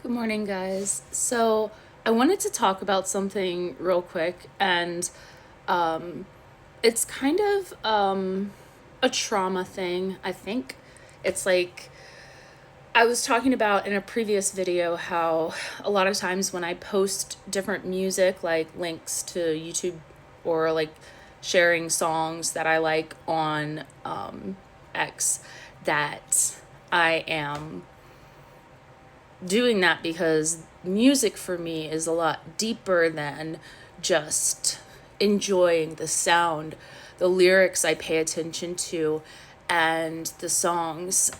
Good morning, guys. So, I wanted to talk about something real quick, and um, it's kind of a trauma thing, I think. It's like I was talking about in a previous video how a lot of times when I post different music, like links to YouTube or like sharing songs that I like on X, that I am doing that because music for me is a lot deeper than just enjoying the sound. The lyrics I pay attention to, and the songs,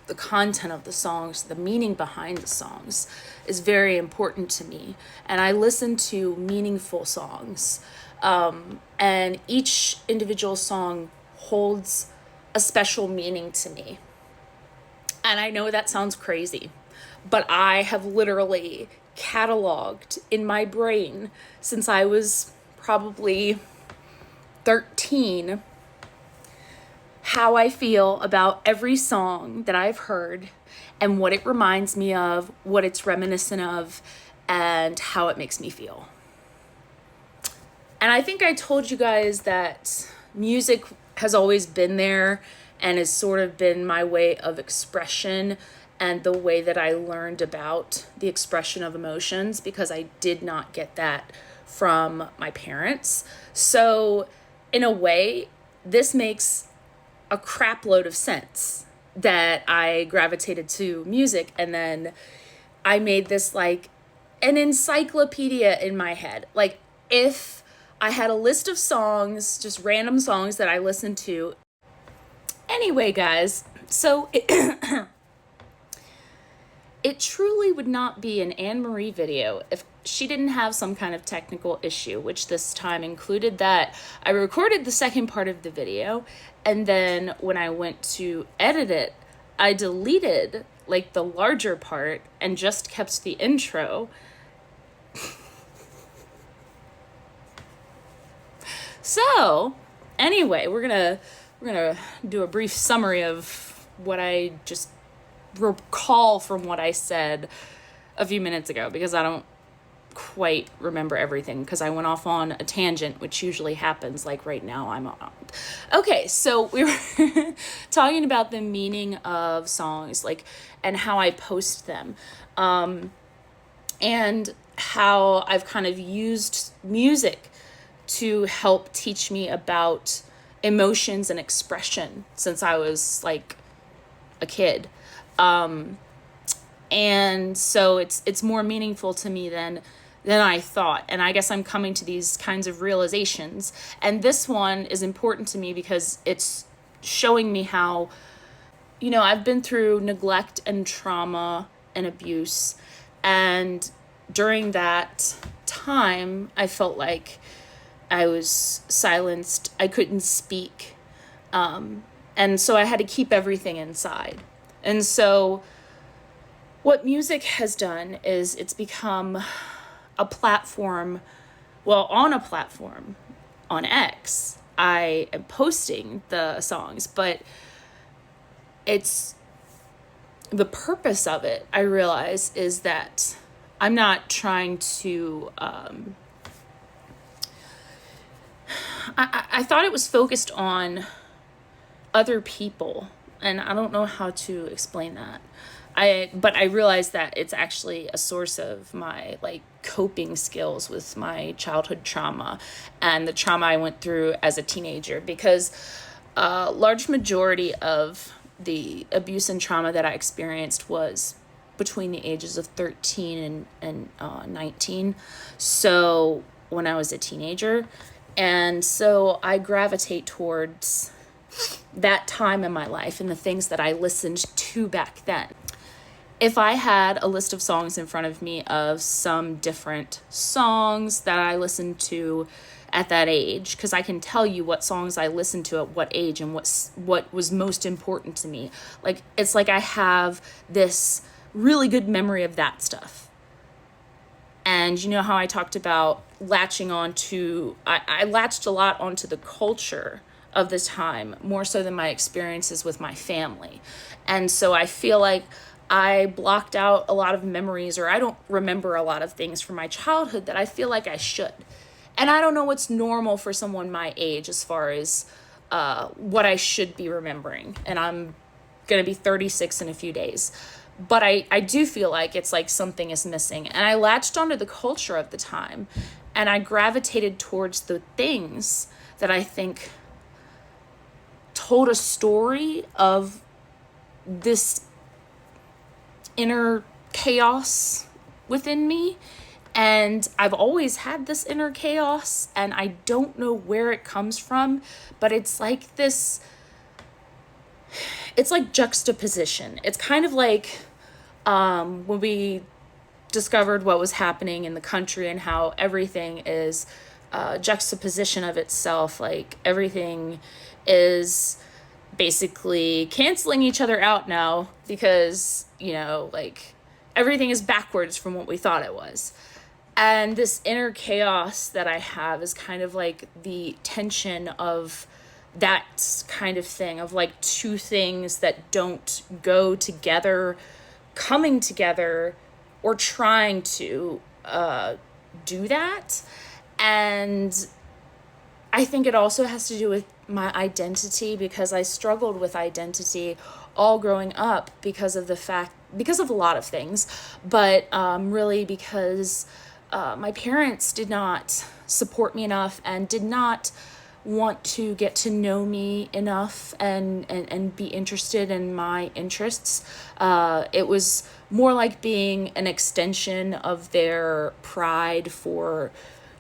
the content of the songs, the meaning behind the songs is very important to me. And I listen to meaningful songs. And each individual song holds a special meaning to me. And I know that sounds crazy, but I have literally cataloged in my brain since I was probably 13 how I feel about every song that I've heard and what it reminds me of, what it's reminiscent of, and how it makes me feel. And I think I told you guys that music has always been there and has sort of been my way of expression and the way that I learned about the expression of emotions, because I did not get that from my parents. So, in a way, this makes a crap load of sense that I gravitated to music, and then I made this like an encyclopedia in my head. Like, if I had a list of songs, just random songs that I listened to. Anyway, guys, so it truly would not be an Anne Marie video if she didn't have some kind of technical issue, which this time included that I recorded the second part of the video, and then when I went to edit it, I deleted like the larger part and just kept the intro. So, anyway, we're gonna do a brief summary of what I just recall from what I said a few minutes ago, because I don't quite remember everything because I went off on a tangent, which usually happens like right now I'm on. Okay, so we were talking about the meaning of songs, like, and how I post them. And how I've kind of used music to help teach me about emotions and expression since I was like a kid. And so it's more meaningful to me than I thought. And I guess I'm coming to these kinds of realizations. And this one is important to me because it's showing me how, I've been through neglect and trauma and abuse. And during that time, I felt like I was silenced. I couldn't speak. And so I had to keep everything inside. And so what music has done is it's become a platform, on a platform on X. I am posting the songs, but it's the purpose of it, I realize, is that I'm not trying to, I thought it was focused on other people, and I don't know how to explain that. But I realized that it's actually a source of my like coping skills with my childhood trauma and the trauma I went through as a teenager, because a large majority of the abuse and trauma that I experienced was between the ages of 13 and 19. So when I was a teenager. And so I gravitate towards that time in my life and the things that I listened to back then. If I had a list of songs in front of me of some different songs that I listened to at that age, because I can tell you what songs I listened to at what age and what was most important to me. Like, it's like I have this really good memory of that stuff. And you know how I talked about latching on to, I latched a lot onto the culture of the time, more so than my experiences with my family. And so I feel like I blocked out a lot of memories, or I don't remember a lot of things from my childhood that I feel like I should. And I don't know what's normal for someone my age as far as what I should be remembering. And I'm going to be 36 in a few days. But I do feel like it's like something is missing. And I latched onto the culture of the time, and I gravitated towards the things that I think told a story of this inner chaos within me. And I've always had this inner chaos, and I don't know where it comes from, but it's like this, it's like juxtaposition. It's kind of like when we discovered what was happening in the country and how everything is juxtaposition of itself. Like everything is basically canceling each other out now because, like everything is backwards from what we thought it was. And this inner chaos that I have is kind of like the tension of that kind of thing, of like two things that don't go together, coming together, or trying to do that. And I think it also has to do with my identity, because I struggled with identity all growing up because of a lot of things, but really because my parents did not support me enough and did not want to get to know me enough and be interested in my interests. It was more like being an extension of their pride for,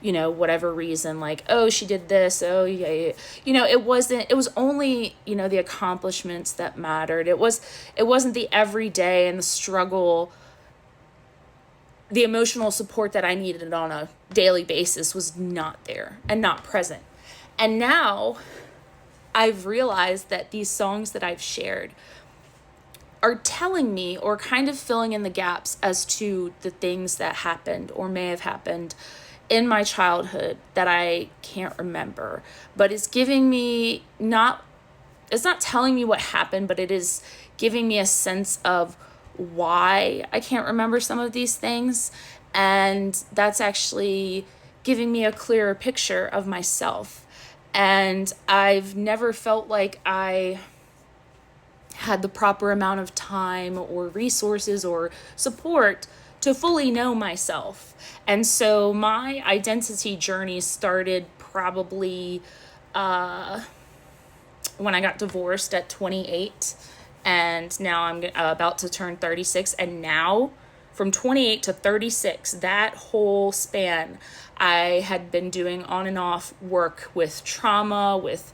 whatever reason, like, oh, she did this. Oh, yeah. It was only, the accomplishments that mattered. It wasn't the everyday and the struggle. The emotional support that I needed on a daily basis was not there and not present. And now I've realized that these songs that I've shared are telling me, or kind of filling in the gaps as to the things that happened or may have happened in my childhood that I can't remember. But it's giving me it's not telling me what happened, but it is giving me a sense of why I can't remember some of these things. And that's actually giving me a clearer picture of myself. And I've never felt like I had the proper amount of time or resources or support to fully know myself. And so my identity journey started probably when I got divorced at 28, and now I'm about to turn 36. And now from 28 to 36, that whole span, I had been doing on and off work with trauma, with,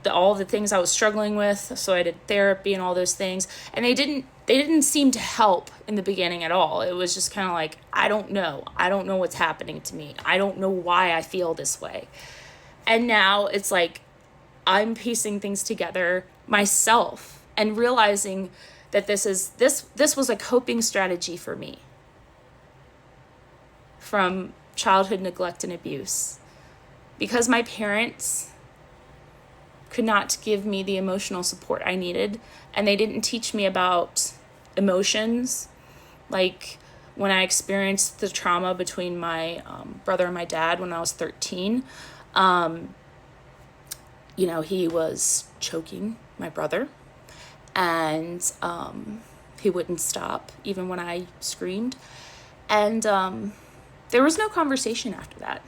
all the things I was struggling with. So I did therapy and all those things. And they didn't seem to help in the beginning at all. It was just kind of like, I don't know. I don't know what's happening to me. I don't know why I feel this way. And now it's like, I'm piecing things together myself and realizing that this was a coping strategy for me from childhood neglect and abuse, because my parents could not give me the emotional support I needed, and they didn't teach me about emotions. Like when I experienced the trauma between my brother and my dad when I was 13, he was choking my brother, and he wouldn't stop even when I screamed. And there was no conversation after that.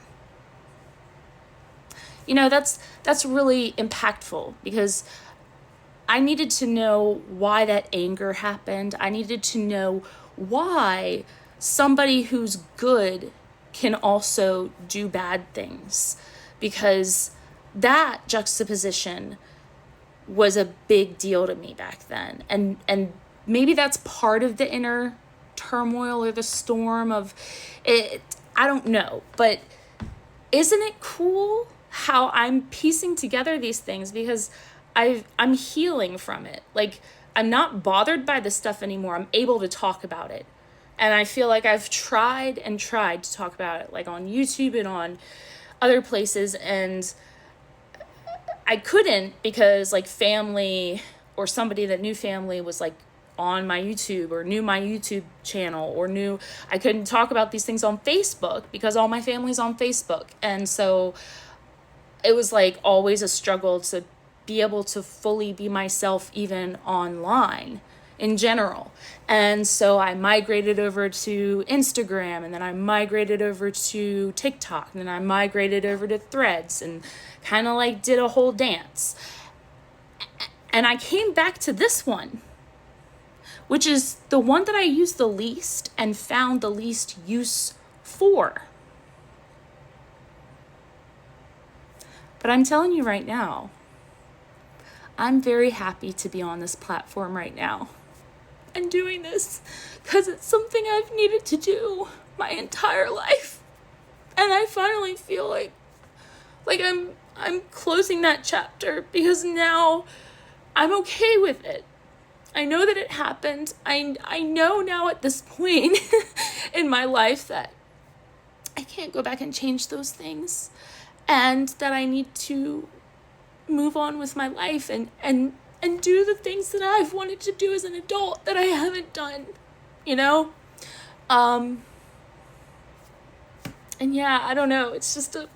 That's really impactful, because I needed to know why that anger happened. I needed to know why somebody who's good can also do bad things, because that juxtaposition was a big deal to me back then. And maybe that's part of the inner turmoil or the storm of it. I don't know, but isn't it cool how I'm piecing together these things, because I'm healing from it. Like, I'm not bothered by this stuff anymore. I'm able to talk about it. And I feel like I've tried and tried to talk about it, like on YouTube and on other places, and I couldn't, because like family or somebody that knew family was like on my YouTube or knew my YouTube channel or knew I couldn't talk about these things on Facebook because all my family's on Facebook. And so it was like always a struggle to be able to fully be myself even online in general. And so I migrated over to Instagram, and then I migrated over to TikTok, and then I migrated over to Threads, and kind of like did a whole dance. And I came back to this one, which is the one that I used the least and found the least use for. But I'm telling you right now, I'm very happy to be on this platform right now and doing this because it's something I've needed to do my entire life. And I finally feel like I'm closing that chapter because now I'm okay with it. I know that it happened. I know now at this point in my life that I can't go back and change those things, and that I need to move on with my life and do the things that I've wanted to do as an adult that I haven't done, you know? And yeah, I don't know. It's just a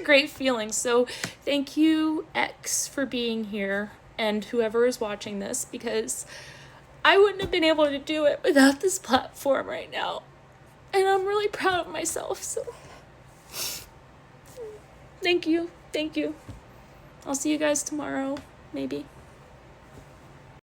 great feeling. So thank you, X, for being here, and whoever is watching this, because I wouldn't have been able to do it without this platform right now. And I'm really proud of myself. So thank you. I'll see you guys tomorrow, maybe.